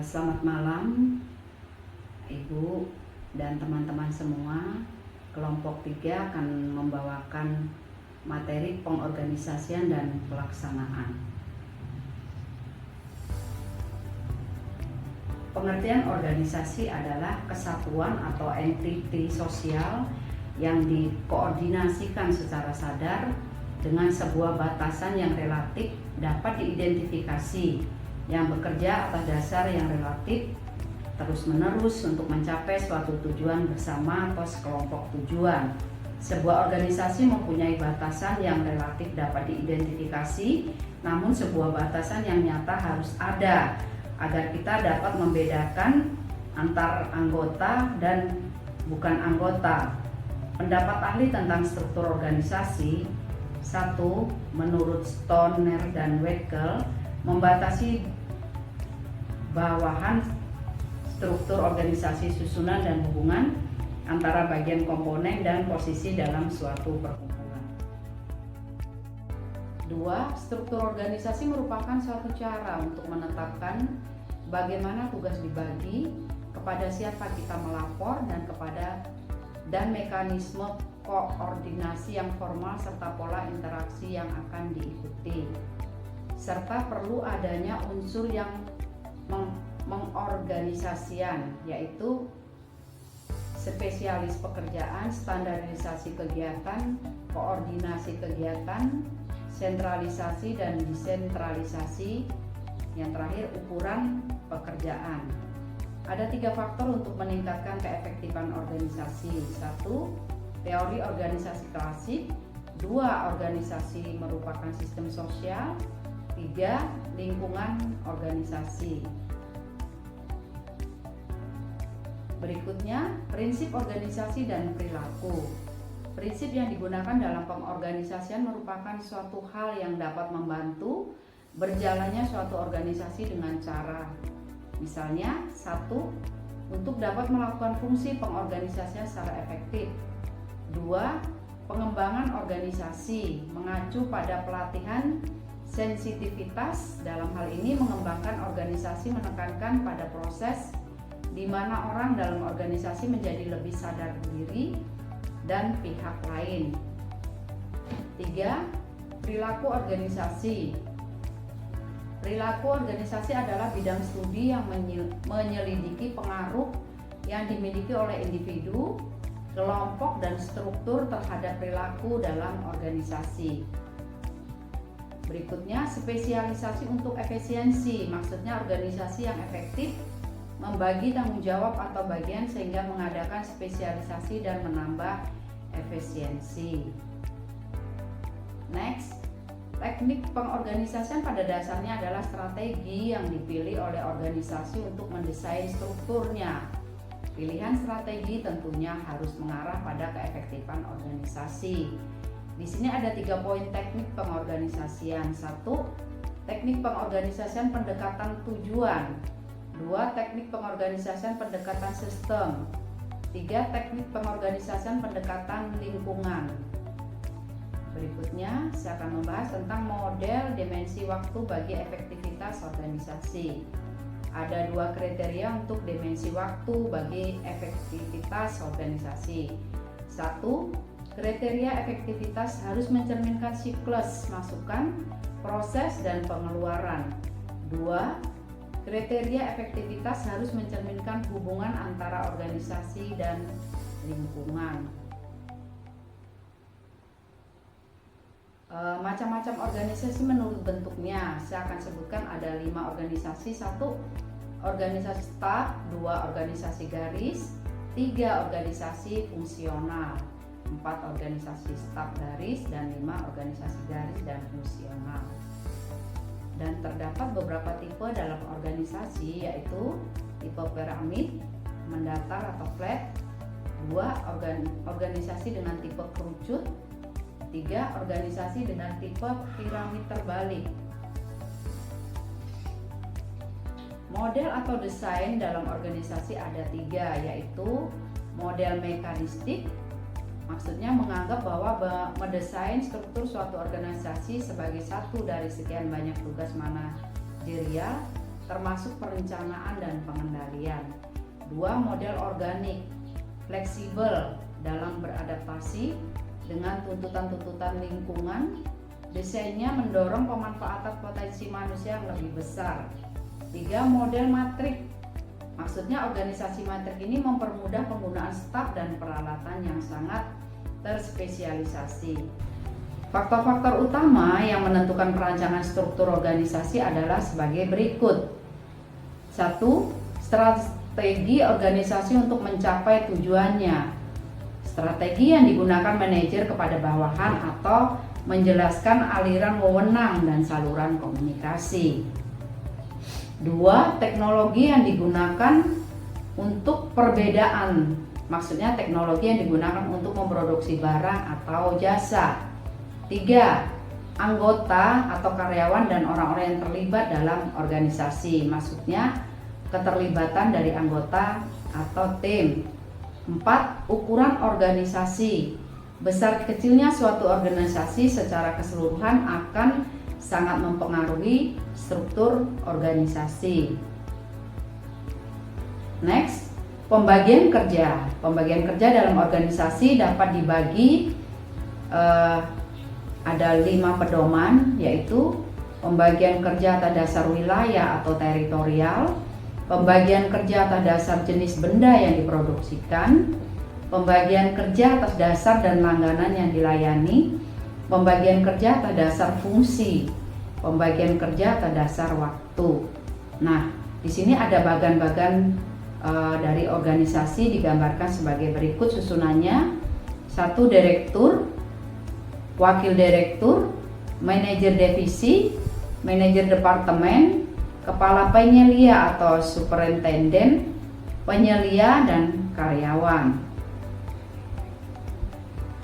Selamat malam Ibu dan teman-teman semua. Kelompok 3 akan membawakan materi pengorganisasian dan pelaksanaan. Pengertian organisasi adalah kesatuan atau entiti sosial yang dikoordinasikan secara sadar dengan sebuah batasan yang relatif dapat diidentifikasi, yang bekerja atas dasar yang relatif terus-menerus untuk mencapai suatu tujuan bersama atau sekelompok tujuan. Sebuah organisasi mempunyai batasan yang relatif dapat diidentifikasi, namun sebuah batasan yang nyata harus ada agar kita dapat membedakan antar anggota dan bukan anggota. Pendapat ahli tentang struktur organisasi: 1. Menurut Stoner dan Weckel, membatasi bawahan struktur organisasi susunan dan hubungan antara bagian komponen dan posisi dalam suatu perkumpulan. 2. Struktur organisasi merupakan suatu cara untuk menetapkan bagaimana tugas dibagi, kepada siapa kita melapor, dan mekanisme koordinasi yang formal serta pola interaksi yang akan diikuti, serta perlu adanya unsur yang mengorganisasian, yaitu spesialis pekerjaan, standarisasi kegiatan, koordinasi kegiatan, sentralisasi dan desentralisasi, yang terakhir ukuran pekerjaan. Ada 3 faktor untuk meningkatkan keefektifan organisasi. 1. Teori organisasi klasik. 2. Organisasi merupakan sistem sosial. 3. Lingkungan organisasi. Berikutnya, prinsip organisasi dan perilaku. Prinsip yang digunakan dalam pengorganisasian merupakan suatu hal yang dapat membantu berjalannya suatu organisasi dengan cara, misalnya: 1. Untuk dapat melakukan fungsi pengorganisasian secara efektif. 2. Pengembangan organisasi mengacu pada pelatihan sensitivitas. Dalam hal ini mengembangkan organisasi menekankan pada proses di mana orang dalam organisasi menjadi lebih sadar diri dan pihak lain. 3. Perilaku organisasi. Perilaku organisasi adalah bidang studi yang menyelidiki pengaruh yang dimiliki oleh individu, kelompok, dan struktur terhadap perilaku dalam organisasi. Berikutnya, spesialisasi untuk efisiensi. Maksudnya organisasi yang efektif membagi tanggung jawab atau bagian sehingga mengadakan spesialisasi dan menambah efisiensi. Next, teknik pengorganisasian pada dasarnya adalah strategi yang dipilih oleh organisasi untuk mendesain strukturnya. Pilihan strategi tentunya harus mengarah pada keefektifan organisasi. Di sini ada 3 poin teknik pengorganisasian. 1. Teknik pengorganisasian pendekatan tujuan. 2. Teknik pengorganisasian pendekatan sistem. 3. Teknik pengorganisasian pendekatan lingkungan. Berikutnya, saya akan membahas tentang model dimensi waktu bagi efektivitas organisasi. Ada 2 kriteria untuk dimensi waktu bagi efektivitas organisasi. 1. Kriteria efektivitas harus mencerminkan siklus masukan, proses, dan pengeluaran. 2. Kriteria efektivitas harus mencerminkan hubungan antara organisasi dan lingkungan. Macam-macam organisasi menurut bentuknya. Saya akan sebutkan ada 5 organisasi. 1. Organisasi staf. 2. Organisasi garis. 3. Organisasi fungsional. 4. Organisasi staf garis. Dan 5. Organisasi garis dan fungsional. Dan terdapat beberapa tipe dalam organisasi, yaitu tipe piramid, mendatar atau flat. 2. Organisasi dengan tipe kerucut. 3. Organisasi dengan tipe piramid terbalik. Model atau desain dalam organisasi ada 3, yaitu model mekanistik. Maksudnya menganggap bahwa mendesain struktur suatu organisasi sebagai satu dari sekian banyak tugas manajerial termasuk perencanaan dan pengendalian. 2. Model organik, fleksibel dalam beradaptasi dengan tuntutan-tuntutan lingkungan. Desainnya mendorong pemanfaatan potensi manusia yang lebih besar. 3. Model matrik, maksudnya organisasi matrik ini mempermudah penggunaan staf dan peralatan yang sangat terspesialisasi. Faktor-faktor utama yang menentukan perancangan struktur organisasi adalah sebagai berikut. 1. Strategi organisasi untuk mencapai tujuannya. Strategi yang digunakan manajer kepada bawahan atau menjelaskan aliran wewenang dan saluran komunikasi. 2. Teknologi yang digunakan untuk perbedaan, maksudnya teknologi yang digunakan untuk memproduksi barang atau jasa. 3. Anggota atau karyawan dan orang-orang yang terlibat dalam organisasi, maksudnya keterlibatan dari anggota atau tim. 4. Ukuran organisasi. Besar kecilnya suatu organisasi secara keseluruhan akan sangat mempengaruhi struktur organisasi. Next, pembagian kerja. Pembagian kerja dalam organisasi dapat dibagi ada 5 pedoman, yaitu pembagian kerja atas dasar wilayah atau teritorial, pembagian kerja atas dasar jenis benda yang diproduksikan, pembagian kerja atas dasar dan langganan yang dilayani, pembagian kerja atas dasar fungsi, pembagian kerja atas dasar waktu. Nah, di sini ada bagan-bagan dari organisasi digambarkan sebagai berikut susunannya. 1. Direktur, wakil direktur, manajer divisi, manajer departemen, kepala penyelia atau superintenden, penyelia, dan karyawan.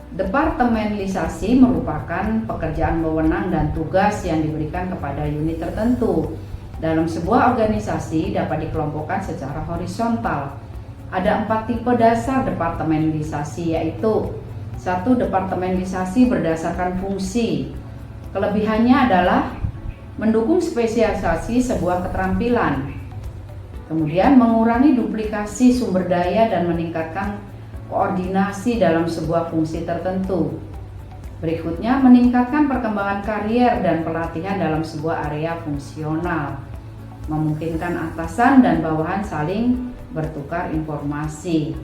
Departemenisasi merupakan pekerjaan wewenang dan tugas yang diberikan kepada unit tertentu. Dalam sebuah organisasi dapat dikelompokkan secara horizontal. Ada 4 tipe dasar departemenisasi, yaitu 1. Departemenisasi berdasarkan fungsi. Kelebihannya adalah mendukung spesialisasi sebuah keterampilan, kemudian mengurangi duplikasi sumber daya dan meningkatkan koordinasi dalam sebuah fungsi tertentu. Berikutnya, meningkatkan perkembangan karier dan pelatihan dalam sebuah area fungsional, memungkinkan atasan dan bawahan saling bertukar informasi.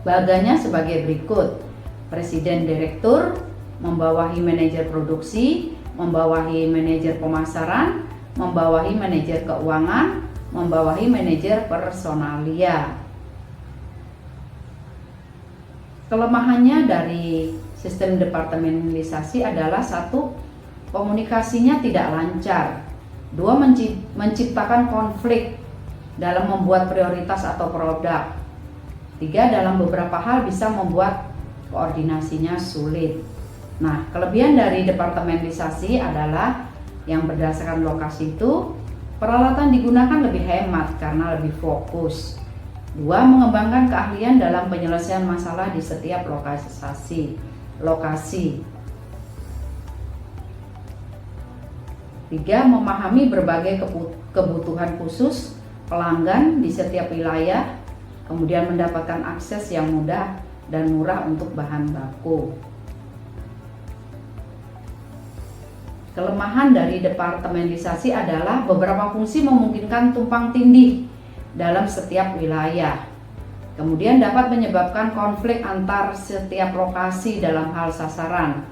Bagannya sebagai berikut. Presiden direktur membawahi manajer produksi, membawahi manajer pemasaran, membawahi manajer keuangan, membawahi manajer personalia. Kelemahannya dari sistem departemenisasi adalah 1. Komunikasinya tidak lancar. 2. Menciptakan konflik dalam membuat prioritas atau produk. 3. Dalam beberapa hal bisa membuat koordinasinya sulit. Nah, kelebihan dari departemenisasi adalah yang berdasarkan lokasi itu, peralatan digunakan lebih hemat karena lebih fokus. 2. Mengembangkan keahlian dalam penyelesaian masalah di setiap lokasi. 3. Memahami berbagai kebutuhan khusus pelanggan di setiap wilayah, kemudian mendapatkan akses yang mudah dan murah untuk bahan baku. Kelemahan dari departemenisasi adalah beberapa fungsi memungkinkan tumpang tindih dalam setiap wilayah. Kemudian dapat menyebabkan konflik antar setiap lokasi dalam hal sasaran.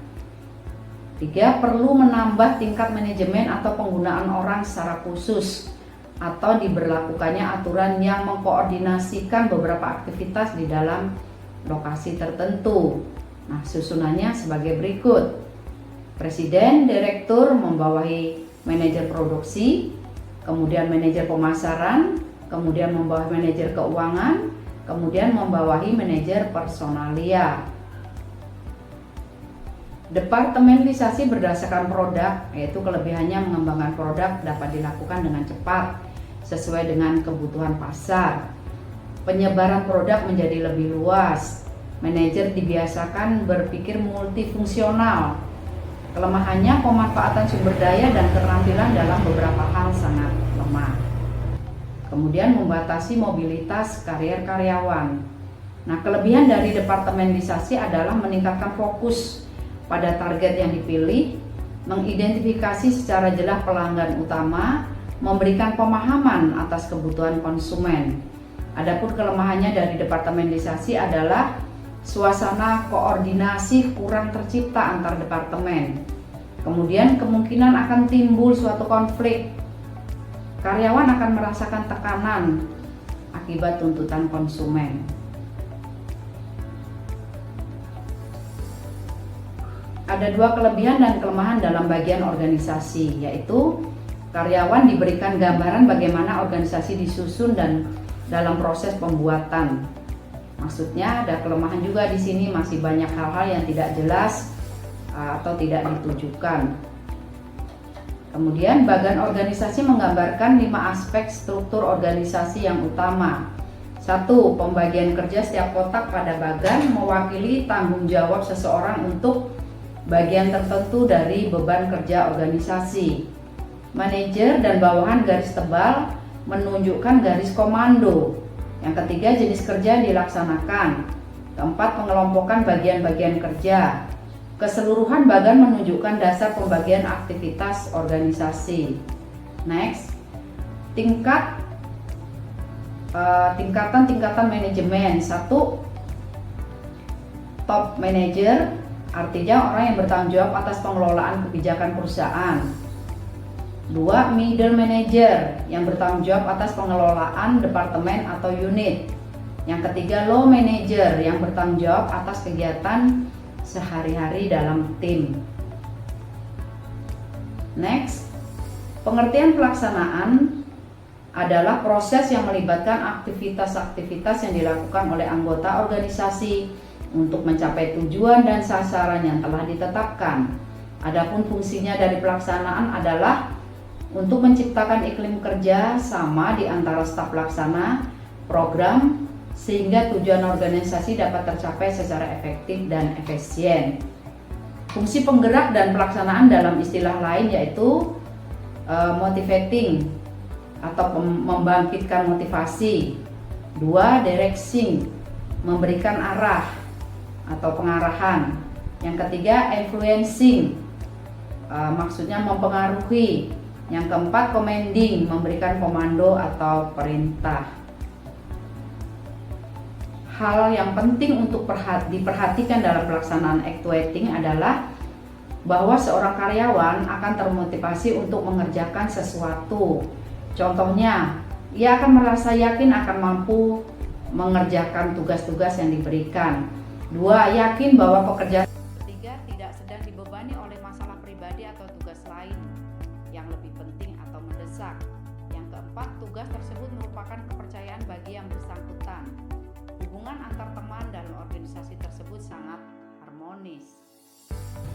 3. Perlu menambah tingkat manajemen atau penggunaan orang secara khusus, atau diberlakukannya aturan yang mengkoordinasikan beberapa aktivitas di dalam lokasi tertentu. Nah, susunannya sebagai berikut. Presiden direktur membawahi manajer produksi, kemudian manajer pemasaran, kemudian membawahi manajer keuangan, kemudian membawahi manajer personalia. Departemenisasi berdasarkan produk, yaitu kelebihannya mengembangkan produk dapat dilakukan dengan cepat sesuai dengan kebutuhan pasar. Penyebaran produk menjadi lebih luas. Manajer dibiasakan berpikir multifungsional. Kelemahannya, pemanfaatan sumber daya dan keterampilan dalam beberapa hal sangat lemah. Kemudian membatasi mobilitas karier karyawan. Nah, kelebihan dari departemenisasi adalah meningkatkan fokus pada target yang dipilih, mengidentifikasi secara jelas pelanggan utama, memberikan pemahaman atas kebutuhan konsumen. Adapun kelemahannya dari departemenisasi adalah suasana koordinasi kurang tercipta antar departemen. Kemudian kemungkinan akan timbul suatu konflik. Karyawan akan merasakan tekanan akibat tuntutan konsumen. Ada dua kelebihan dan kelemahan dalam bagian organisasi, yaitu karyawan diberikan gambaran bagaimana organisasi disusun dan dalam proses pembuatan. Maksudnya ada kelemahan juga di sini, masih banyak hal-hal yang tidak jelas atau tidak ditujukan. Kemudian bagan organisasi menggambarkan 5 aspek struktur organisasi yang utama. 1. Pembagian kerja setiap kotak pada bagan mewakili tanggung jawab seseorang untuk bagian tertentu dari beban kerja organisasi. Manajer dan bawahan garis tebal menunjukkan garis komando. Yang ketiga, jenis kerja yang dilaksanakan. Keempat, pengelompokan bagian-bagian kerja. Keseluruhan bagan menunjukkan dasar pembagian aktivitas organisasi. Next, tingkatan manajemen. 1. Top manager, artinya orang yang bertanggung jawab atas pengelolaan kebijakan perusahaan. 2. Middle manager, yang bertanggung jawab atas pengelolaan departemen atau unit. Yang ketiga, low manager, yang bertanggung jawab atas kegiatan sehari-hari dalam tim. Next, pengertian pelaksanaan adalah proses yang melibatkan aktivitas-aktivitas yang dilakukan oleh anggota organisasi untuk mencapai tujuan dan sasaran yang telah ditetapkan. Adapun fungsinya dari pelaksanaan adalah untuk menciptakan iklim kerja sama di antara staf pelaksana program sehingga tujuan organisasi dapat tercapai secara efektif dan efisien. Fungsi penggerak dan pelaksanaan dalam istilah lain yaitu motivating atau membangkitkan motivasi. 2. Directing, memberikan arah atau pengarahan. Yang ketiga, influencing, maksudnya mempengaruhi. Yang keempat, commanding, memberikan komando atau perintah. Hal yang penting untuk diperhatikan dalam pelaksanaan actuating adalah bahwa seorang karyawan akan termotivasi untuk mengerjakan sesuatu. Contohnya, ia akan merasa yakin akan mampu mengerjakan tugas-tugas yang diberikan. 2. Yakin bahwa pekerjaan. 3. Tidak sedang dibebani oleh masalah pribadi atau tugas lain yang lebih penting atau mendesak. Yang keempat, tugas tersebut merupakan kepercayaan bagi yang bersangkutan. Hubungan antar teman dalam organisasi tersebut sangat harmonis.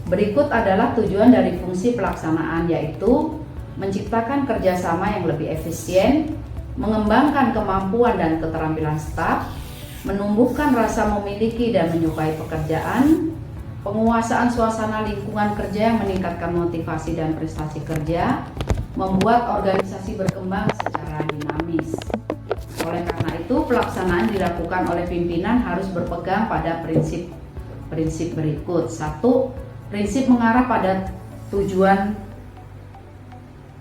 Berikut adalah tujuan dari fungsi pelaksanaan, yaitu menciptakan kerjasama yang lebih efisien, mengembangkan kemampuan dan keterampilan staf, menumbuhkan rasa memiliki dan menyukai pekerjaan, penguasaan suasana lingkungan kerja yang meningkatkan motivasi dan prestasi kerja, membuat organisasi berkembang secara dinamis. Oleh karena itu, pelaksanaan dilakukan oleh pimpinan harus berpegang pada prinsip berikut. 1. Prinsip mengarah pada tujuan.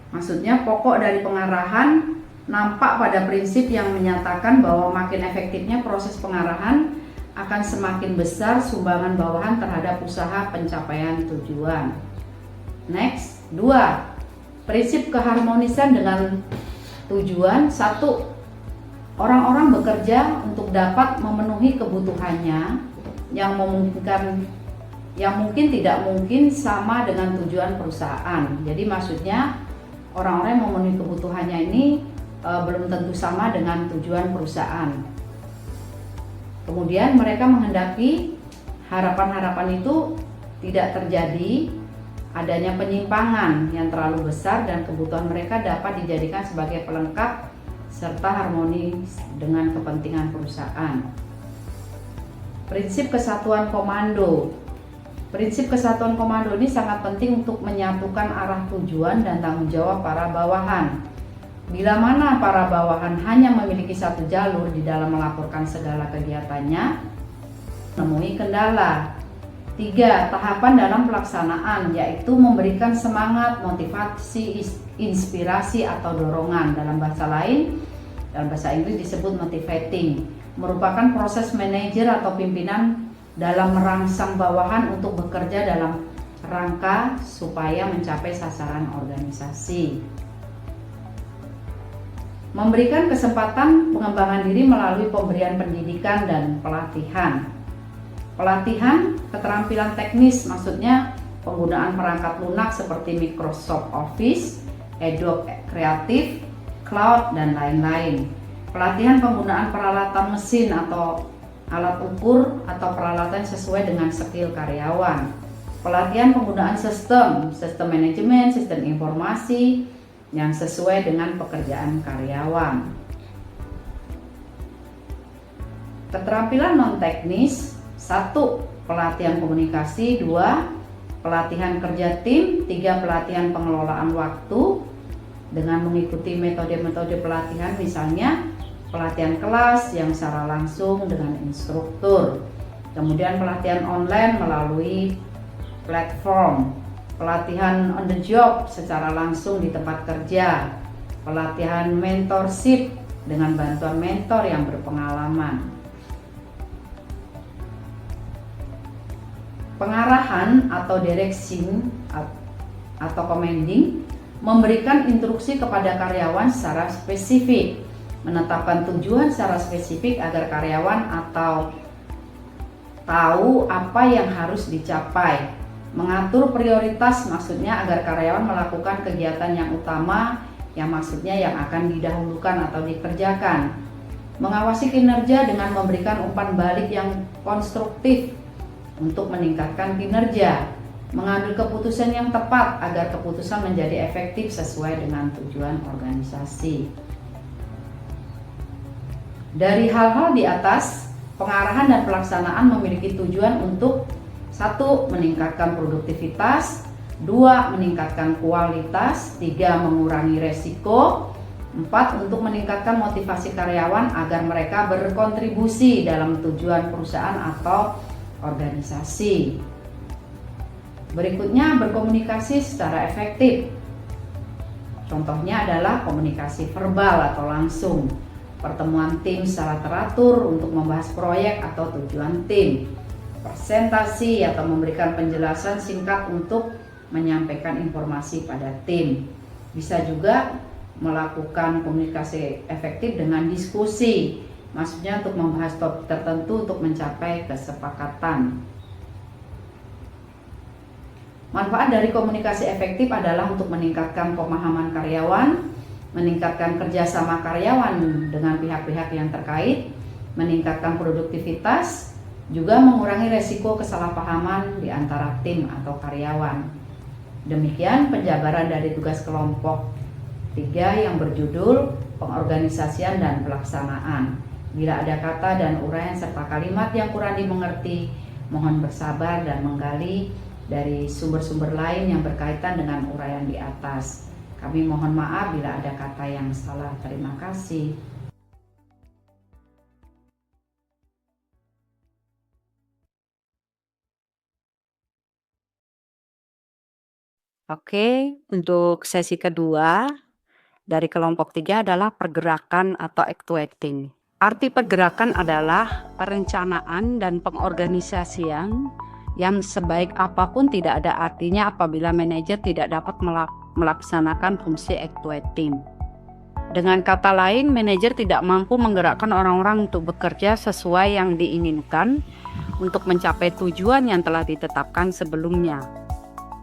Maksudnya pokok dari pengarahan nampak pada prinsip yang menyatakan bahwa makin efektifnya proses pengarahan akan semakin besar sumbangan bawahan terhadap usaha pencapaian tujuan. Next, 2. Prinsip keharmonisan dengan tujuan. 1. Orang-orang bekerja untuk dapat memenuhi kebutuhannya yang mungkin tidak mungkin sama dengan tujuan perusahaan. Jadi maksudnya orang-orang yang memenuhi kebutuhannya ini belum tentu sama dengan tujuan perusahaan. Kemudian mereka menghendaki harapan-harapan itu tidak terjadi adanya penyimpangan yang terlalu besar dan kebutuhan mereka dapat dijadikan sebagai pelengkap serta harmonis dengan kepentingan perusahaan. Prinsip kesatuan komando. Prinsip kesatuan komando ini sangat penting untuk menyatukan arah tujuan dan tanggung jawab para bawahan. Bila mana para bawahan hanya memiliki satu jalur di dalam melaporkan segala kegiatannya, menemui kendala. 3. Tahapan dalam pelaksanaan, yaitu memberikan semangat, motivasi, inspirasi atau dorongan. Dalam bahasa Inggris disebut motivating, merupakan proses manajer atau pimpinan dalam merangsang bawahan untuk bekerja dalam rangka supaya mencapai sasaran organisasi. Memberikan kesempatan pengembangan diri melalui pemberian pendidikan dan pelatihan. Pelatihan keterampilan teknis, maksudnya penggunaan perangkat lunak seperti Microsoft Office, Adobe Creative, Cloud, dan lain-lain. Pelatihan penggunaan peralatan mesin atau alat ukur atau peralatan sesuai dengan skill karyawan. Pelatihan penggunaan sistem manajemen, sistem informasi yang sesuai dengan pekerjaan karyawan. Keterampilan non teknis: 1. Pelatihan komunikasi, 2. Pelatihan kerja tim, 3. Pelatihan pengelolaan waktu dengan mengikuti metode-metode pelatihan, misalnya pelatihan kelas yang secara langsung dengan instruktur, kemudian pelatihan online melalui platform, pelatihan on the job secara langsung di tempat kerja, pelatihan mentorship dengan bantuan mentor yang berpengalaman. Pengarahan atau direction atau commanding, memberikan instruksi kepada karyawan secara spesifik, menetapkan tujuan secara spesifik agar karyawan atau tahu apa yang harus dicapai, mengatur prioritas, maksudnya agar karyawan melakukan kegiatan yang utama, yang maksudnya yang akan didahulukan atau dikerjakan, mengawasi kinerja dengan memberikan umpan balik yang konstruktif untuk meningkatkan kinerja, mengambil keputusan yang tepat agar keputusan menjadi efektif sesuai dengan tujuan organisasi. Dari hal-hal di atas, pengarahan dan pelaksanaan memiliki tujuan untuk 1. Meningkatkan produktivitas, 2. Meningkatkan kualitas, 3. Mengurangi resiko, 4. Untuk meningkatkan motivasi karyawan agar mereka berkontribusi dalam tujuan perusahaan atau organisasi. Berikutnya, berkomunikasi secara efektif. Contohnya adalah komunikasi verbal atau langsung, pertemuan tim secara teratur untuk membahas proyek atau tujuan tim, presentasi atau memberikan penjelasan singkat untuk menyampaikan informasi pada tim. Bisa juga melakukan komunikasi efektif dengan diskusi, maksudnya untuk membahas topik tertentu untuk mencapai kesepakatan. Manfaat dari komunikasi efektif adalah untuk meningkatkan pemahaman karyawan, meningkatkan kerjasama karyawan dengan pihak-pihak yang terkait, meningkatkan produktivitas, juga mengurangi resiko kesalahpahaman di antara tim atau karyawan. Demikian penjabaran dari tugas kelompok 3 yang berjudul Pengorganisasian dan Pelaksanaan. Bila ada kata dan uraian serta kalimat yang kurang dimengerti, mohon bersabar dan menggali dari sumber-sumber lain yang berkaitan dengan uraian di atas. Kami mohon maaf bila ada kata yang salah. Terima kasih. Oke, untuk sesi kedua dari kelompok 3 adalah pergerakan atau actuating. Arti pergerakan adalah perencanaan dan pengorganisasian yang sebaik apapun tidak ada artinya apabila manajer tidak dapat melaksanakan fungsi actuating. Dengan kata lain, manajer tidak mampu menggerakkan orang-orang untuk bekerja sesuai yang diinginkan untuk mencapai tujuan yang telah ditetapkan sebelumnya.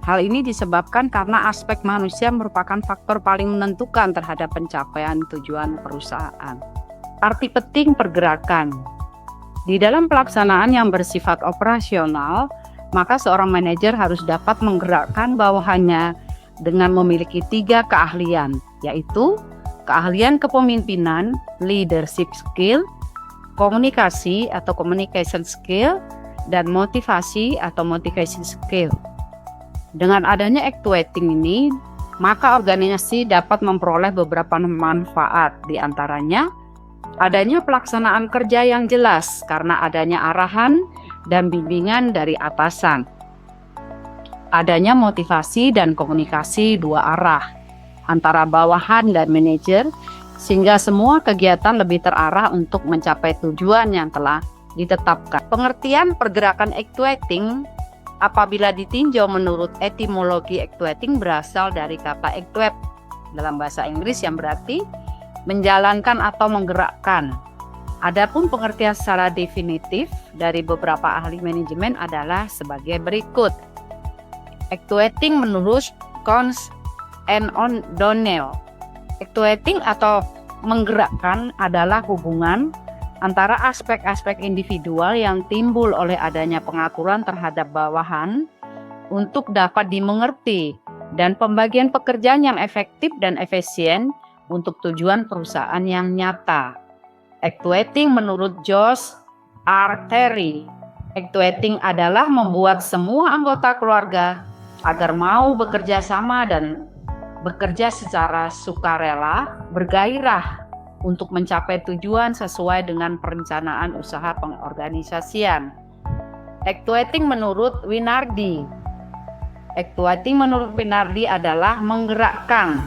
Hal ini disebabkan karena aspek manusia merupakan faktor paling menentukan terhadap pencapaian tujuan perusahaan. Arti penting pergerakan. Di dalam pelaksanaan yang bersifat operasional, maka seorang manajer harus dapat menggerakkan bawahannya dengan memiliki 3 keahlian, yaitu keahlian kepemimpinan, leadership skill, komunikasi atau communication skill, dan motivasi atau motivation skill. Dengan adanya actuating ini, maka organisasi dapat memperoleh beberapa manfaat, di antaranya adanya pelaksanaan kerja yang jelas karena adanya arahan dan bimbingan dari atasan. Adanya motivasi dan komunikasi dua arah antara bawahan dan manajer, sehingga semua kegiatan lebih terarah untuk mencapai tujuan yang telah ditetapkan. Pengertian pergerakan actuating apabila ditinjau menurut etimologi actuating berasal dari kata actuate dalam bahasa Inggris yang berarti menjalankan atau menggerakkan. Adapun pengertian secara definitif dari beberapa ahli manajemen adalah sebagai berikut. Actuating menurut Cons and O'Donnell. Actuating atau menggerakkan adalah hubungan antara aspek-aspek individual yang timbul oleh adanya pengaturan terhadap bawahan untuk dapat dimengerti dan pembagian pekerjaan yang efektif dan efisien untuk tujuan perusahaan yang nyata. Actuating menurut Josh R. Terry, actuating adalah membuat semua anggota keluarga agar mau bekerja sama dan bekerja secara sukarela, bergairah untuk mencapai tujuan sesuai dengan perencanaan usaha pengorganisasian. Actuating menurut Winardi. Actuating menurut Winardi adalah menggerakkan,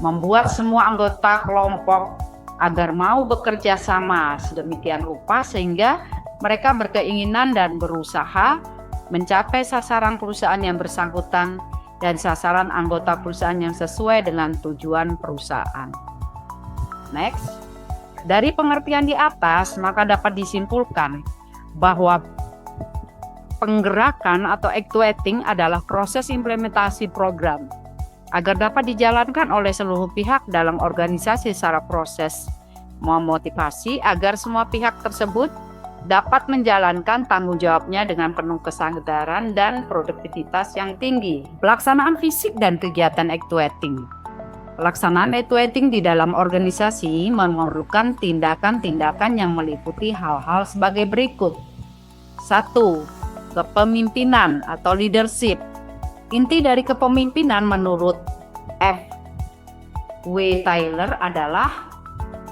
membuat semua anggota kelompok agar mau bekerja sama sedemikian rupa sehingga mereka berkeinginan dan berusaha mencapai sasaran perusahaan yang bersangkutan dan sasaran anggota perusahaan yang sesuai dengan tujuan perusahaan. Next, dari pengertian di atas maka dapat disimpulkan bahwa penggerakan atau actuating adalah proses implementasi program agar dapat dijalankan oleh seluruh pihak dalam organisasi secara proses memotivasi agar semua pihak tersebut dapat menjalankan tanggung jawabnya dengan penuh kesadaran dan produktivitas yang tinggi. Pelaksanaan fisik dan kegiatan actuating. Pelaksanaan actuating di dalam organisasi memerlukan tindakan-tindakan yang meliputi hal-hal sebagai berikut. 1. Kepemimpinan atau leadership. Inti dari kepemimpinan menurut F. W. Tyler adalah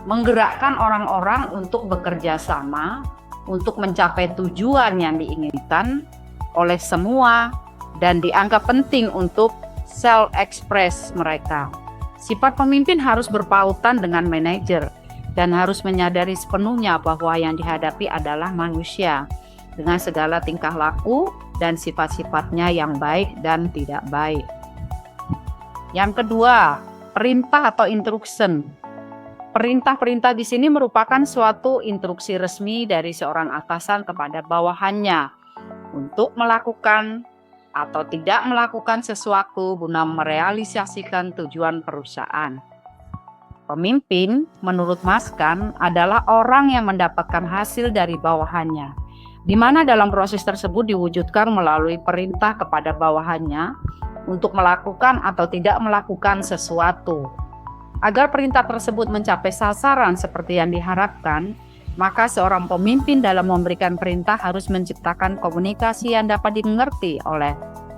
menggerakkan orang-orang untuk bekerja sama untuk mencapai tujuan yang diinginkan oleh semua dan dianggap penting untuk self-express mereka. Sifat pemimpin harus berpautan dengan manajer dan harus menyadari sepenuhnya bahwa yang dihadapi adalah manusia dengan segala tingkah laku dan sifat-sifatnya yang baik dan tidak baik. Yang kedua, perintah atau instruction. Perintah-perintah di sini merupakan suatu instruksi resmi dari seorang atasan kepada bawahannya untuk melakukan atau tidak melakukan sesuatu guna merealisasikan tujuan perusahaan. Pemimpin, menurut Maskan, adalah orang yang mendapatkan hasil dari bawahannya, di mana dalam proses tersebut diwujudkan melalui perintah kepada bawahannya untuk melakukan atau tidak melakukan sesuatu. Agar perintah tersebut mencapai sasaran seperti yang diharapkan, maka seorang pemimpin dalam memberikan perintah harus menciptakan komunikasi yang dapat dimengerti oleh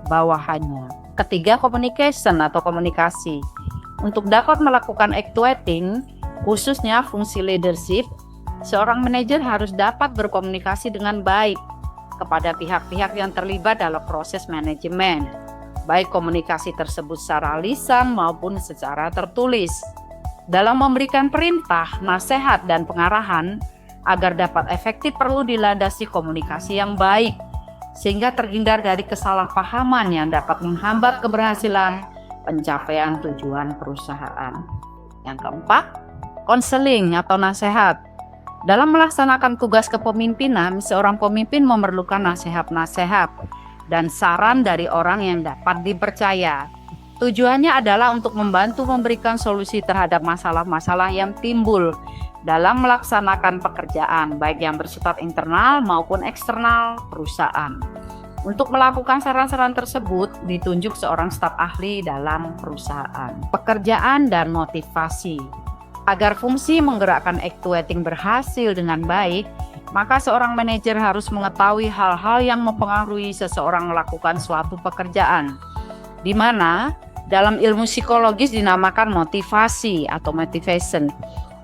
bawahannya. Ketiga, communication atau komunikasi. Untuk dapat melakukan actuating, khususnya fungsi leadership, seorang manajer harus dapat berkomunikasi dengan baik kepada pihak-pihak yang terlibat dalam proses manajemen, baik komunikasi tersebut secara lisan maupun secara tertulis. Dalam memberikan perintah, nasihat, dan pengarahan agar dapat efektif perlu dilandasi komunikasi yang baik, sehingga terhindar dari kesalahpahaman yang dapat menghambat keberhasilan pencapaian tujuan perusahaan. Yang keempat, konseling atau nasihat. Dalam melaksanakan tugas kepemimpinan, seorang pemimpin memerlukan nasihat-nasihat dan saran dari orang yang dapat dipercaya. Tujuannya adalah untuk membantu memberikan solusi terhadap masalah-masalah yang timbul dalam melaksanakan pekerjaan, baik yang bersifat internal maupun eksternal perusahaan. Untuk melakukan saran-saran tersebut, ditunjuk seorang staf ahli dalam perusahaan. Pekerjaan dan motivasi. Agar fungsi menggerakkan actuating berhasil dengan baik, Maka seorang manajer harus mengetahui hal-hal yang mempengaruhi seseorang melakukan suatu pekerjaan, di mana dalam ilmu psikologis dinamakan motivasi atau motivation.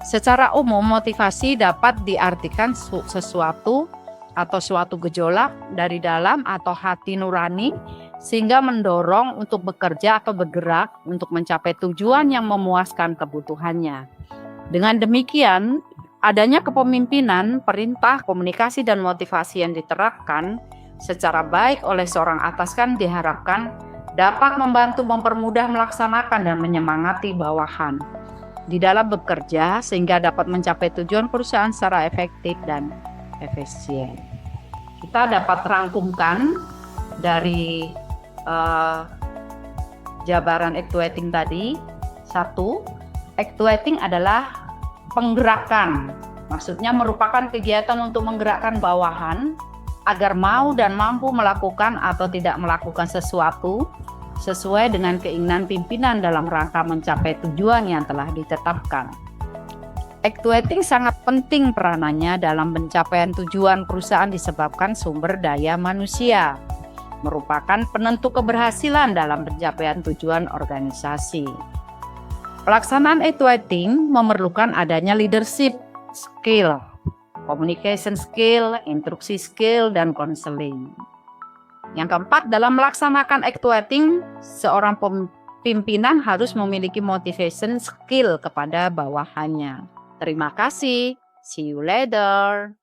Secara umum, motivasi dapat diartikan sesuatu atau suatu gejolak dari dalam atau hati nurani sehingga mendorong untuk bekerja atau bergerak untuk mencapai tujuan yang memuaskan kebutuhannya. Dengan demikian, adanya kepemimpinan, perintah, komunikasi, dan motivasi yang diterapkan secara baik oleh seorang atasan diharapkan dapat membantu mempermudah melaksanakan dan menyemangati bawahan di dalam bekerja sehingga dapat mencapai tujuan perusahaan secara efektif dan efisien. Kita dapat rangkumkan dari jabaran actuating tadi. 1. Actuating adalah penggerakan, maksudnya merupakan kegiatan untuk menggerakkan bawahan agar mau dan mampu melakukan atau tidak melakukan sesuatu sesuai dengan keinginan pimpinan dalam rangka mencapai tujuan yang telah ditetapkan. Actuating sangat penting peranannya dalam pencapaian tujuan perusahaan disebabkan sumber daya manusia merupakan penentu keberhasilan dalam pencapaian tujuan organisasi. Pelaksanaan actuating memerlukan adanya leadership skill, communication skill, instruksi skill, dan counseling. Yang keempat, dalam melaksanakan actuating, seorang pimpinan harus memiliki motivation skill kepada bawahannya. Terima kasih. See you later.